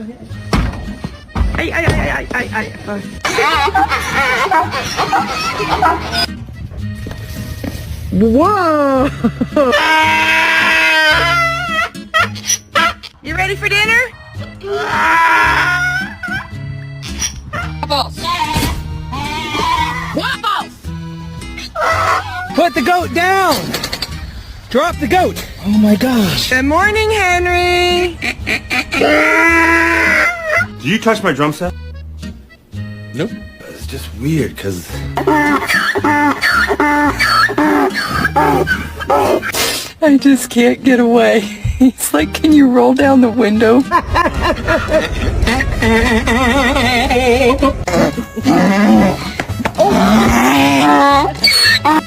Ay, ay, ay, ay, ay, ay, ay. Whoa! You ready for dinner? Waffles! Waffles! Put the goat down! Drop the goat! Oh my gosh. Good morning, Henry! Do you touch my drum set? Nope. It's just weird, cause... I just can't get away. He's like, can you roll down the window?